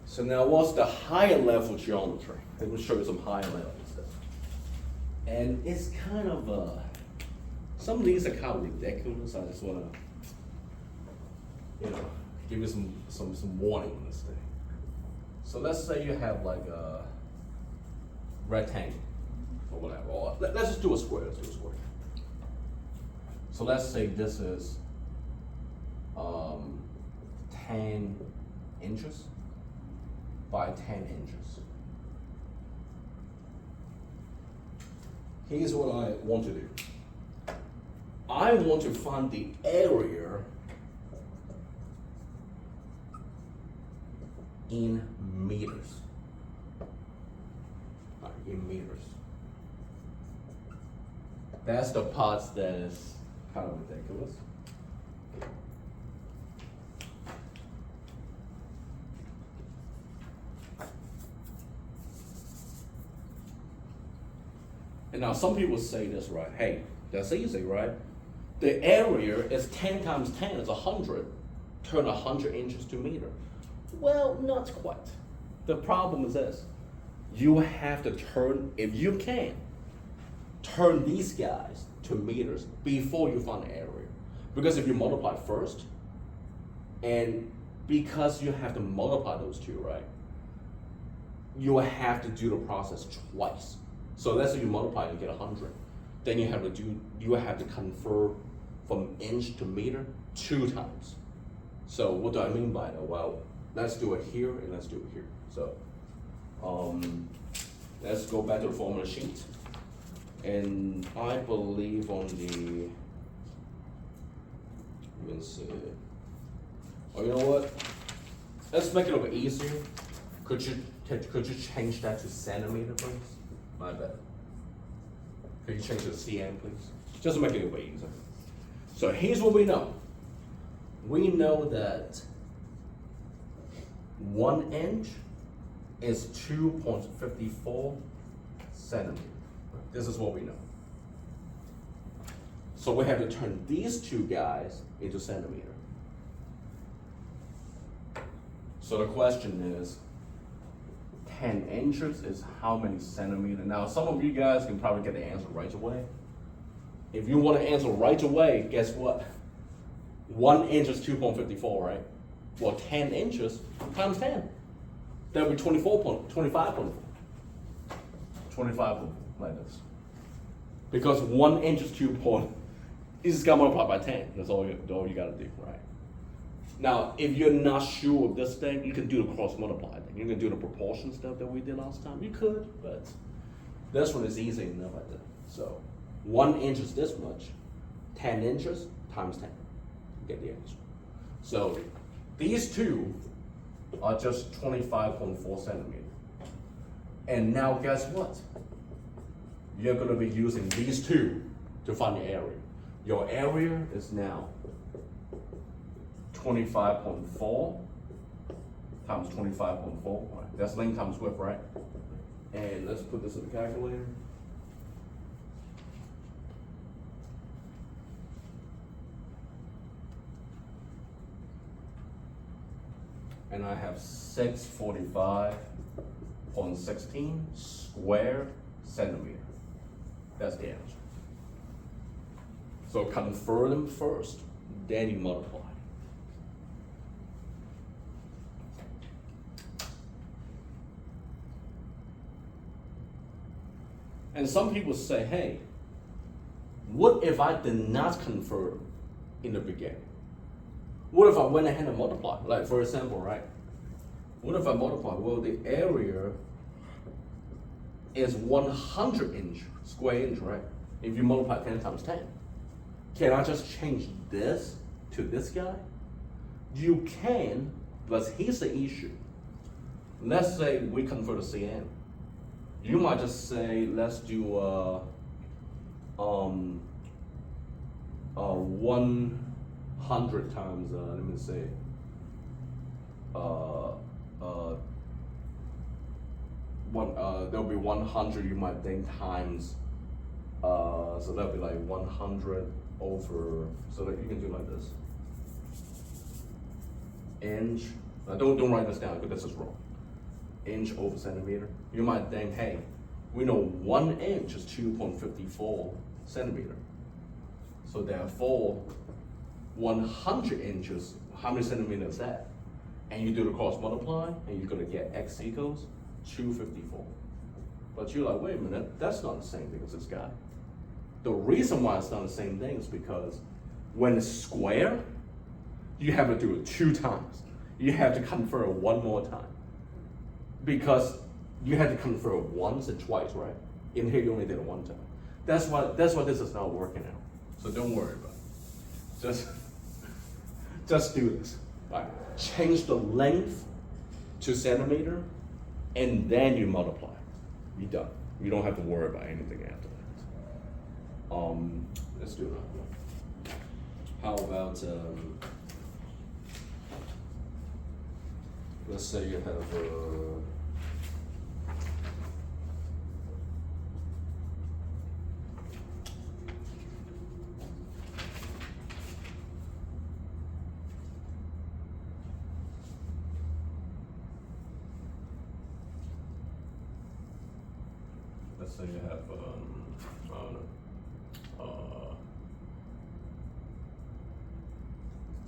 So now what's the higher level geometry? Let me show you some higher level stuff. And it's kind of, some of these are kind of ridiculous. I just wanna, give you some warning on this thing. So let's say you have like a rectangle or whatever, or let's just do a square, let's do a square. So let's say this is 10 inches by 10 inches. Here's what I want to do. I want to find the area in meters. In meters. That's the part that is kind of ridiculous. And now some people say this, right? Hey, that's easy, right? The area is 10 times 10 is 100. Turn 100 inches to meter. Well, not quite. The problem is this. You have to turn, if you can, turn these guys to meters before you find the area. Because if you multiply first, and because you have to multiply those two, right? You have to do the process twice. So let's say you multiply and get 100. Then you have to convert from inch to meter 2 times. So what do I mean by that? Well, let's do it here and let's do it here. So let's go back to the formula sheet. And I believe on the, let's see. Oh, you know what? Let's make it a little bit easier. Could you change that to centimeter, please? My bad. Could you change it to cm, please? Just to make it a little bit easier. So here's what we know. We know that 1 inch is 2.54 centimeters. This is what we know. So we have to turn these two guys into centimeter. So the question is, 10 inches is how many centimeters? Now, some of you guys can probably get the answer right away. If you want to answer right away, guess what? 1 inch is 2.54, right? Well, 10 inches times 10. That would be 25.4. 25 like this. Because 1 inch is 2 point, you just got to multiply by 10. That's all you got to do, right? Now, if you're not sure of this thing, you can do the cross multiply thing. You can do the proportion stuff that we did last time. You could, but this one is easy enough, I think. So 1 inch is this much. 10 inches times 10. You get the answer. So these two are just 25.4 centimeters. And now guess what? You're going to be using these two to find the area. Your area is now 25.4 times 25.4. Right. That's length times width, right? And let's put this in the calculator. And I have 645.16 square centimeter. That's the answer. So convert them first, then you multiply. And some people say, hey, what if I did not convert in the beginning? What if I went ahead and multiplied? Like, for example, right? What if I multiply? Well, the area is 100 inch, square inch, right? If you multiply 10 times 10. Can I just change this to this guy? You can, but here's the issue. Let's say we convert to cm. You might just say, let's do 100 times, let me say, there'll be 100, you might think, times, so that'll be like 100 over, so that you can do like this. Inch, don't write this down because this is wrong. inch over centimeter, you might think, hey, we know 1 inch is 2.54 centimeter. So therefore, 100 inches, how many centimeters is that? And you do the cross multiply, and you're gonna get x equals 254. But you're like, wait a minute, that's not the same thing as this guy. The reason why it's not the same thing is because when it's square, you have to do it 2 times. You have to convert it 1 more time. Because you had to convert it once and twice, right? In here, you only did it 1 time. That's why this is not working out. So don't worry about it. Just do this. Right? Change the length to centimeter, and then you multiply. You're done. You don't have to worry about anything after that. Let's do another one. How about let's say you have let's say you have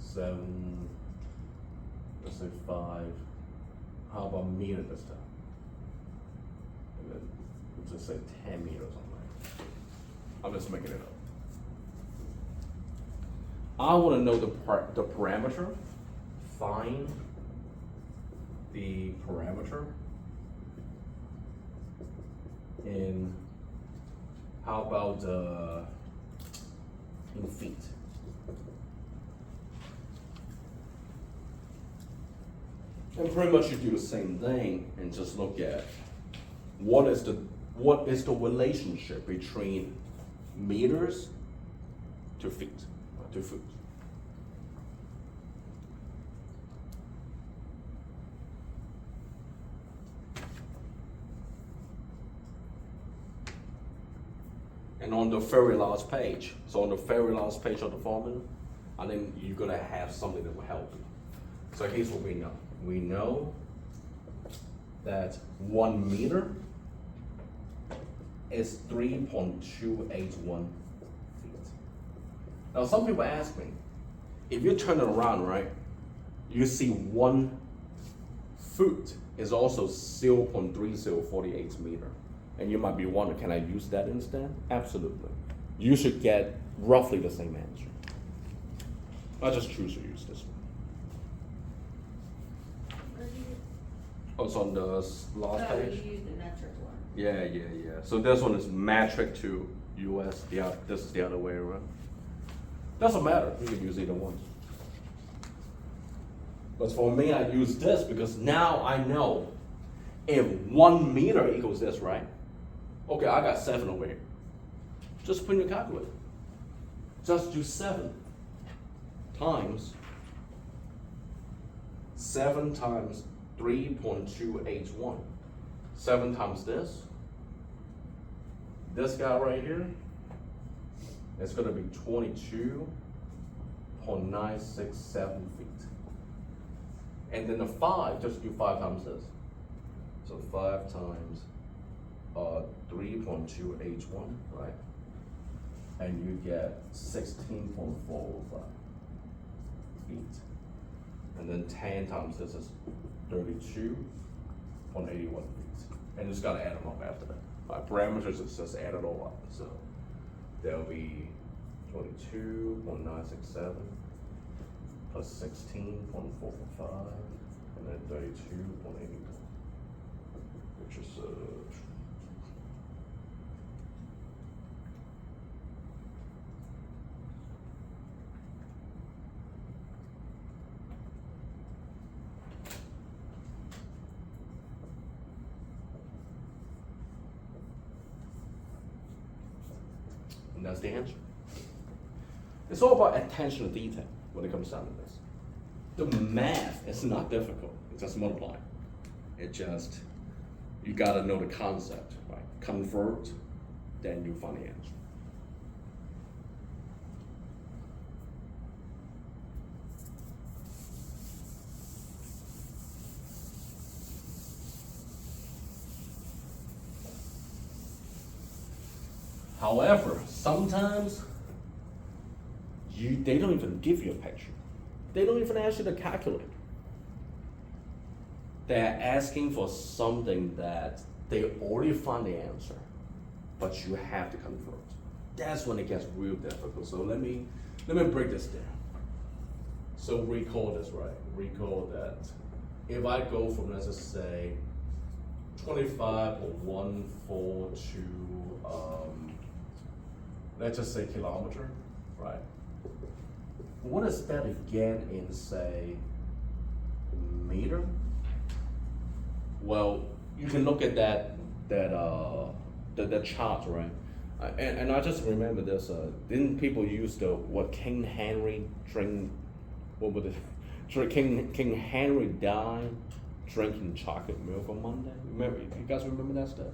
seven, let's say 5. How about meter this time? And then let's just say 10 meters on that. I'm just making it up. I want to know the parameter. Find the parameter in, how about in feet? And pretty much you do the same thing and just look at what is the relationship between meters to feet, to foot. And on the very last page, so on the very last page of the formula, I think you're gonna have something that will help you. So here's what we know. We know that 1 meter is 3.281 feet. Now some people ask me, if you turn it around, right, you see 1 foot is also 0.3048 meter. And you might be wondering, can I use that instead? Absolutely. You should get roughly the same answer. I just choose to use this one. Oh, it's on the last page? You use the metric one. Yeah. So this one is metric to US. This is the other way around. Doesn't matter. You can use either one. But for me, I use this because now I know if 1 meter equals this, right? Okay, I got 7 over here. Just put in your calculator. Just do 7 times 3.281. 7 times this guy right here, it's gonna be 22.967 feet. And then the 5, just do 5 times this. So 5 times 3.281, right? And you get 16.405 feet. And then 10 times this is 32.81 feet. And you just gotta add them up after that. Parameters is just add it all up. So there'll be 22.967 plus 16.445 and then 32.81, which is and that's the answer. It's all about attention to detail when it comes down to this. The math is not difficult. It's just multiplying. It just, you gotta know the concept, right? Convert, then you find the answer. However, sometimes they don't even give you a picture. They don't even ask you to calculate. They're asking for something that they already found the answer, but you have to convert. That's when it gets real difficult. So let me break this down. So recall this, right? Recall that if I go from, let's just say, 25.14 to, let's just say kilometer, right? What is that again in, say, meter? Well, you can look at that chart, right? And I just remember this. Didn't people use what King Henry drink? What was it? King Henry died drinking chocolate milk on Monday. Remember? You guys remember that stuff?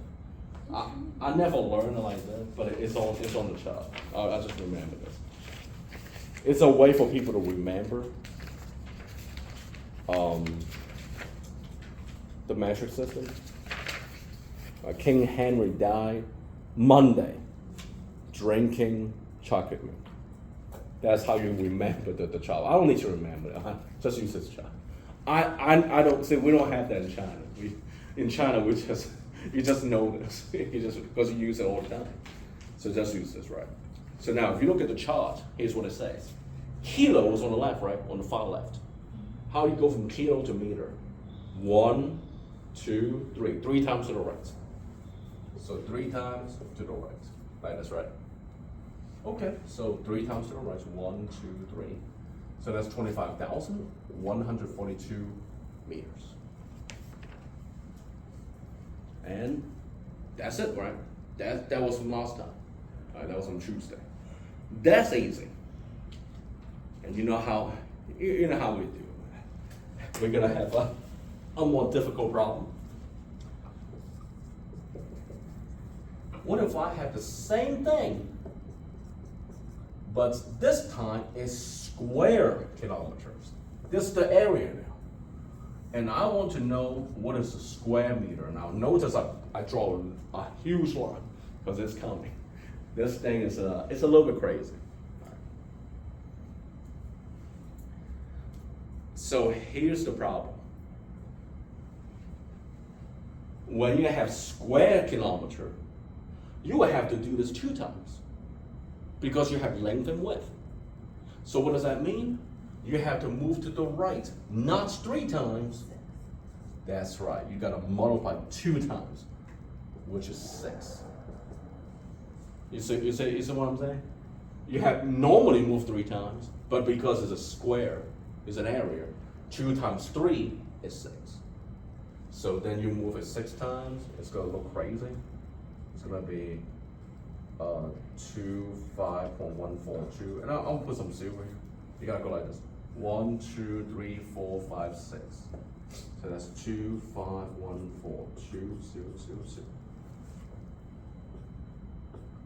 I never learned it like that, but it's on the chart. I just remember this. It's a way for people to remember the metric system. King Henry died Monday drinking chocolate milk. That's how you remember the child. I don't need to remember it. Just use this child. I don't see. We don't have that in China. In China you just know this. Because you use it all the time. So just use this, right? So now if you look at the chart, here's what it says. Kilo is on the left, right? On the far left. How do you go from kilo to meter? 1, 2, 3. 3 times to the right. So 3 times to the right. Right, that's right. Okay, so 3 times to the right, 1, 2, 3. So that's 25,142 meters. And that's it, right? That was from last time. That was on Tuesday. That's easy. And you know how we do. We're gonna have a more difficult problem. What if I have the same thing, but this time is square kilometers? This is the area now. And I want to know what is a square meter. Now notice I draw a huge line because it's coming. This thing is it's a little bit crazy. So here's the problem. When you have square kilometer, you will have to do this 2 times because you have length and width. So what does that mean? You have to move to the right, not 3 times. That's right, you gotta multiply 2 times, which is 6. You see what I'm saying? You have normally move 3 times, but because it's a square, it's an area, 2 times 3 is 6. So then you move it 6 times, it's gonna look crazy. It's gonna be 25.142, and I'll put some 0 here. You gotta go like this. 1, 2, 3, 4, 5, 6. So that's 25142000.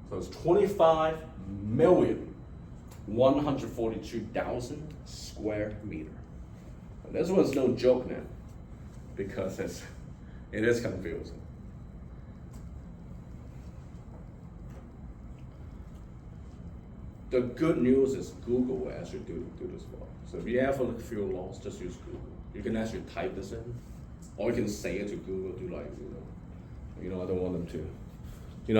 So it's 25,142,000 square meter. And this one's no joke now, because it is confusing. The good news is Google will actually do this for you. So if you ever feel lost, just use Google. You can actually type this in, or you can say it to Google. Do like I don't want them to,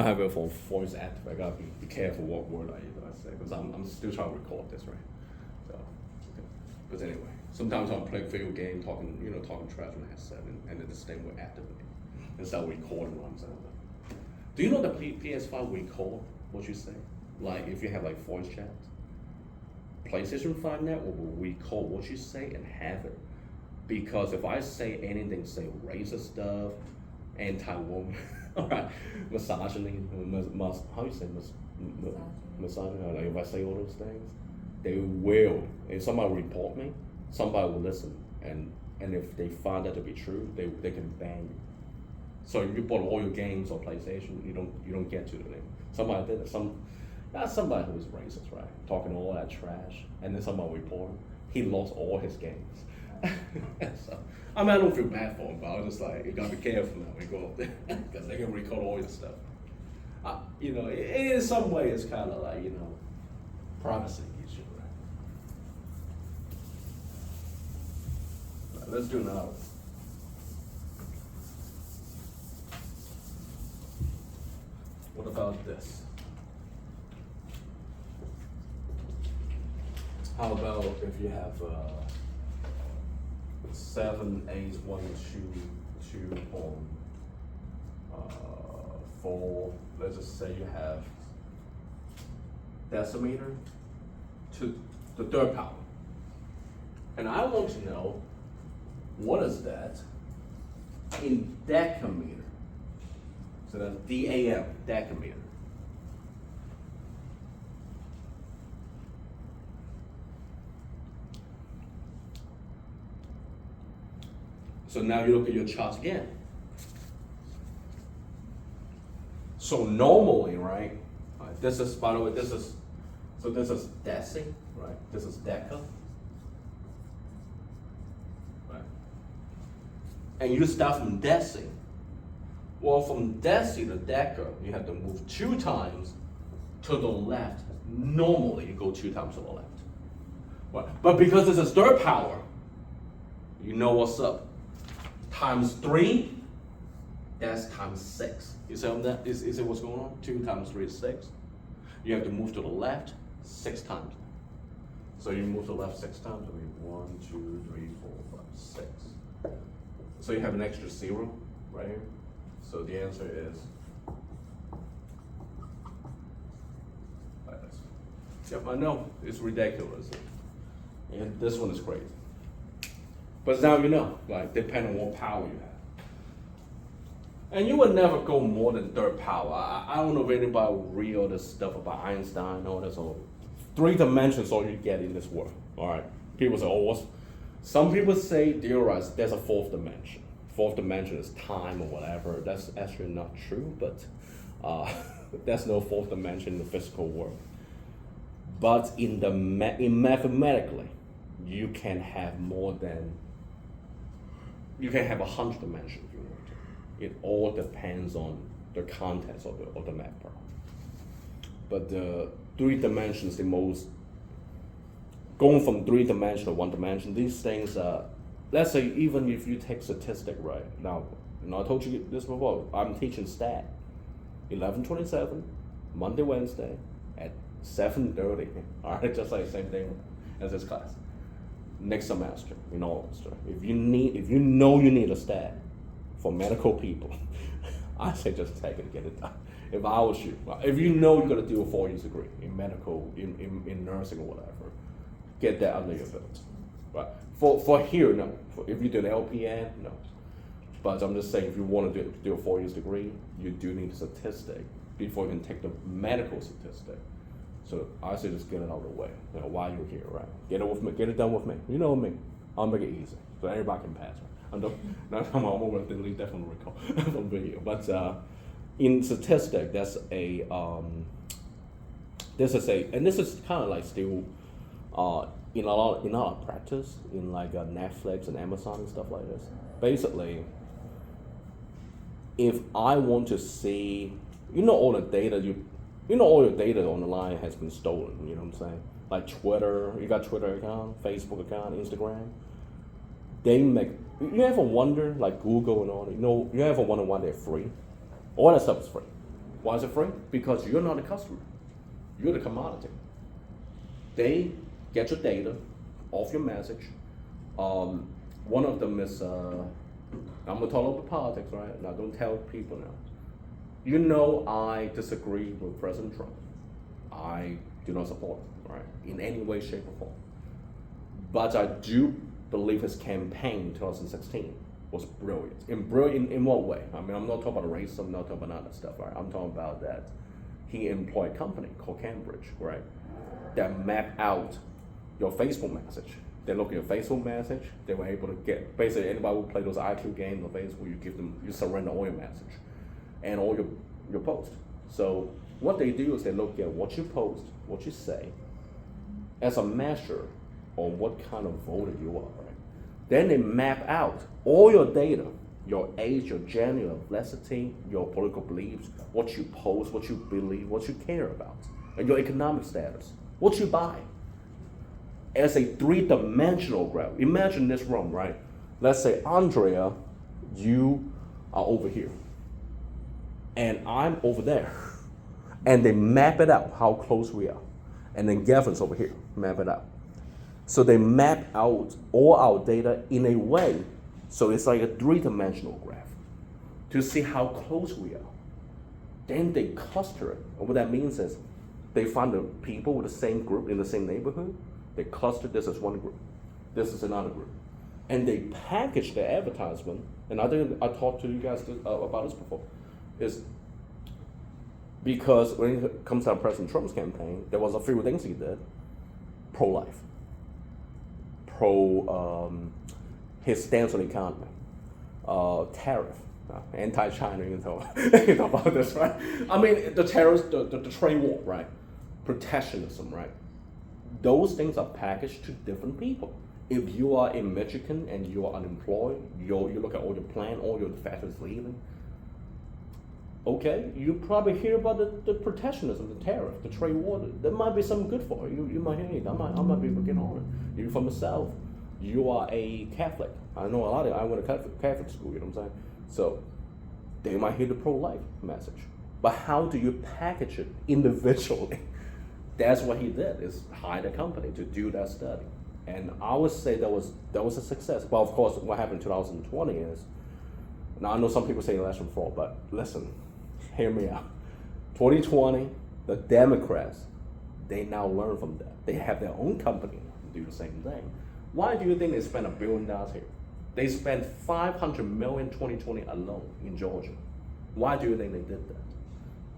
have it for voice active. I gotta be careful what word I say because I'm still trying to record this, right? So, but anyway, sometimes I'm playing video game, talking trash on the headset, and then this thing will activate instead of recording what I'm saying. Do you know the PS5 record what you say? Like if you have like voice chat, PlayStation 5 now will record what you say and have it. Because if I say anything, say racist stuff, anti-woman, all right, misogyny, how you say misogyny? Like if I say all those things, they will. If somebody report me, somebody will listen, and if they find that to be true, they can ban you. So if you bought all your games on PlayStation, you don't get to the name. Somebody did it. Not somebody who was racist, right? Talking all that trash, and then somebody reported he lost all his games. So, I don't feel bad for him, but I was just like, you gotta be careful now when you go up there, because they can record all your stuff. In some way, it's kind of like, privacy issue, right? Let's do another one. What about this? How about if you have 7, 8, 1, 2, 2 on 4, let's just say you have decimeter to the third power. And I want to know, what is that in decameter? So that's DAM, decameter. So now you look at your charts again. So normally, right, this is, by the way, this is deci, right? This is deca, right? And you start from deci. Well, from deci to deca, you have to move 2 times to the left. Normally, you go 2 times to the left. Right? But because this is third power, you know what's up. Times 3, that's times 6. You see that? You see what's going on? 2 times 3 is 6. You have to move to the left 6 times. So you move to the left 6 times. I mean, 1, 2, 3, 4, 5, 6. So you have an extra 0 right here. So the answer is like this. Yep, I know it's ridiculous. And this one is crazy. But now you know, like, depending on what power you have. And you would never go more than third power. I don't know if anybody will read all this stuff about Einstein and all this. All 3 dimensions all you get in this world. All right. People say, oh, some people theorize there's a 4th dimension. 4th dimension is time or whatever. That's actually not true, but there's no 4th dimension in the physical world. But in mathematically, you can have more than, you can have 100 dimensions if you want to. It all depends on the contents of the math problem. But the 3 dimensions, the most, going from 3 dimension to 1 dimension, these things, let's say even if you take statistic, right? Now, I told you this before, I'm teaching stat, 11:27, Monday, Wednesday, at 7:30, all right, just like the same thing as this class. Next semester in August. If you know you need a stat for medical people, I say just take it and get it done. If I was you, if you know you're gonna do a 4 year degree in medical, in nursing or whatever, get that under your belt. Right? For here, no. If you do an LPN, no. But I'm just saying, if you want to do a 4 year degree, you do need a statistic before you can take the medical statistic. So I say just get it out of the way, while you're here, right? Get it done with me. You know me. I'll make it easy so everybody can pass. Right? I'm almost delete that from the recall from video. But in statistic, that's a this is kind of like still in a lot of practice in like Netflix and Amazon and stuff like this. Basically, if I want to see, all the data all your data on the line has been stolen, you know what I'm saying? Like Twitter, you got Twitter account, Facebook account, Instagram. You ever wonder, like Google and all that, you ever wonder why they're free? All that stuff is free. Why is it free? Because you're not a customer. You're the commodity. They get your data off your message. One of them is, I'm gonna talk about politics, right? Now don't tell people now. I disagree with President Trump. I do not support him, right? In any way, shape, or form. But I do believe his campaign in 2016 was brilliant. In what way? I mean, I'm not talking about racism, I'm not talking about other stuff, right? I'm talking about that he employed a company called Cambridge, right? That mapped out your Facebook message. They look at your Facebook message, they were able to get, basically anybody who play those IQ games on Facebook, you surrender all your message and all your post. So what they do is they look at what you post, what you say, as a measure on what kind of voter you are, right? Then they map out all your data your age, your gender, your ethnicity, your political beliefs, what you post, what you believe, what you care about, and your economic status, what you buy. As a three-dimensional graph. Imagine this room, right? Let's say, Andrea, you are over here, and I'm over there. And they map it out, how close we are. And then Gavin's over here, map it out. So they map out all our data in a way, so it's like a three-dimensional graph, to see how close we are. Then they cluster it. And what that means is, they find the people with the same group in the same neighborhood, they cluster this as one group, this is another group. And they package the advertisement, and I think I talked to you guys about this before, is because when it comes to President Trump's campaign, there was a few things he did. Pro-life, his stance on the economy, tariff, anti-China, you know about this, right? I mean, the tariffs, the trade war, right? Protectionism, right? Those things are packaged to different people. If you are in Michigan and you are unemployed, you look at all your plan, all your factories leaving, okay, you probably hear about the protectionism, the tariff, the trade war. There might be something good for you. You might hear it. I might be able to get on it. You're from the South. You are a Catholic. I know a lot of I went to Catholic school, you know what I'm saying? So they might hear the pro-life message. But how do you package it individually? That's what he did, is hire a company to do that study. And I would say that was a success. Well, of course, what happened in 2020 is, now I know some people say election fraud, but listen, hear me out. 2020, the Democrats, they now learn from that. They have their own company to do the same thing. Why do you think they spent $1 billion here? They spent $500 million 2020 alone in Georgia. Why do you think they did that?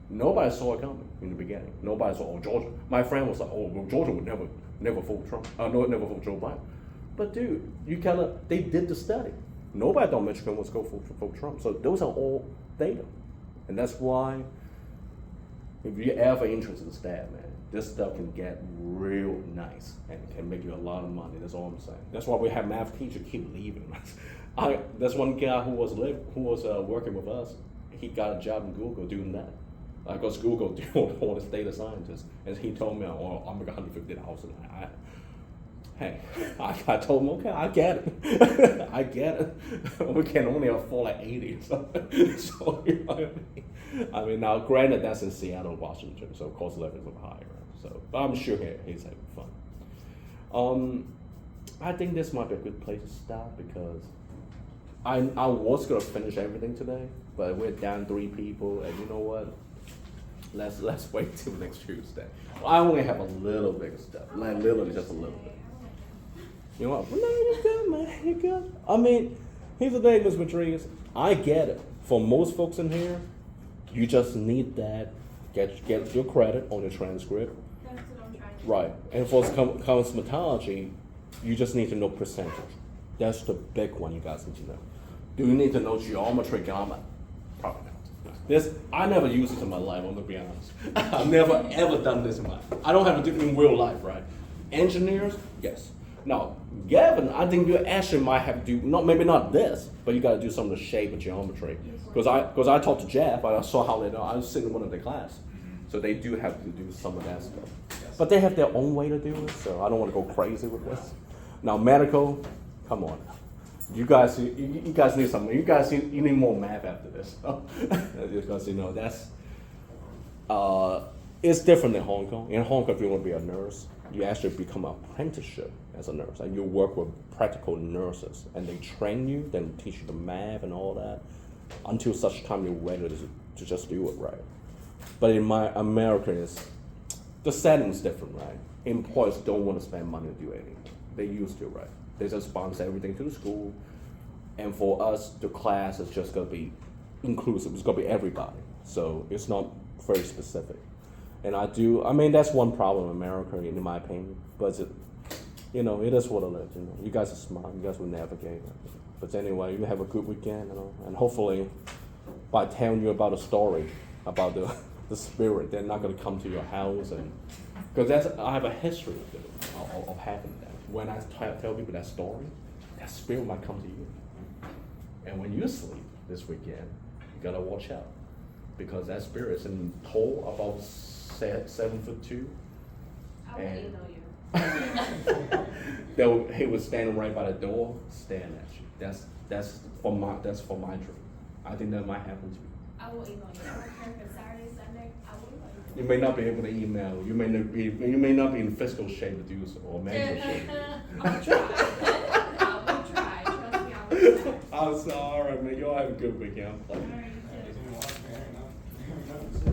Nobody saw it coming in the beginning. Nobody saw, Georgia. My friend was like, well, Georgia would never vote Trump. No, never vote Joe Biden. But dude, they did the study. Nobody thought Michigan was going to vote Trump. So those are all data. And that's why, if you're ever interested in stat, man, this stuff can get real nice and can make you a lot of money. That's all I'm saying. That's why we have math teachers keep leaving. There's one guy who was working with us. He got a job in Google doing that. Because Google do all this data scientists, and he told me, I'll make $150,000. Hey, I told him, okay, I get it. I get it. We can only afford like 80 or something. So, you know what I mean? Now, granted, that's in Seattle, Washington, so cost of living is a little higher. So, but I'm sure he's having fun. I think this might be a good place to stop, because I was going to finish everything today, but we're down 3 people, and you know what? Let's wait till next Tuesday. Well, I only have a little bit of stuff, like literally just a little bit. You know what? Well, no, you're good, man. You're good. I mean, here's the thing, Ms. Rodriguez. I get it. For most folks in here, you just need that. Get your credit on your transcript. That's what I'm trying to do. Right. And for cosmetology, you just need to know percentage. That's the big one you guys need to know. Do you need to know geometry, gamma? Probably not. I never used it in my life, I'm gonna be honest. I've never ever done this in my life. I don't have to do it in real life, right? Engineers, yes. Now, Gavin, I think you actually might have to do, maybe not this, but you gotta do some of the shape and geometry. Because I talked to Jeff, I saw how they do. I was sitting in one of their class. So they do have to do some of that stuff. But they have their own way to do it, so I don't want to go crazy with this. Now, medical, come on. You guys need something. You need more math after this. Because you know that's it's different in Hong Kong. In Hong Kong, if you want to be a nurse, you actually become an apprenticeship as a nurse, and you work with practical nurses, and they train you, then teach you the math and all that, until such time you're ready to just do it right. But in America, the setting's different, right? Employers don't want to spend money to do anything. They used to, right? They just sponsor everything to the school. And for us, the class is just going to be inclusive. It's going to be everybody. So it's not very specific. And that's one problem in America, in my opinion. But, it is what it is. You guys are smart. You guys will navigate it. But anyway, you have a good weekend, and hopefully by telling you about a story, about the spirit, they're not going to come to your house. Because I have a history of having that. When I tell people that story, that spirit might come to you. And when you sleep this weekend, you gotta watch out. Because that spirit is in tall, about 7'2". I will And email you. he was standing right by the door, staring at you. That's for my dream. I think that might happen to you. I will email you. I don't care if it's Saturday, Sunday. I will email you. You may not be able to email. You may not be in physical shape to do so, or mental shape. I'm gonna try. I will try. Trust me, I will try. I'm sorry, man. Y'all have a good weekend. All right, you too. Is it water?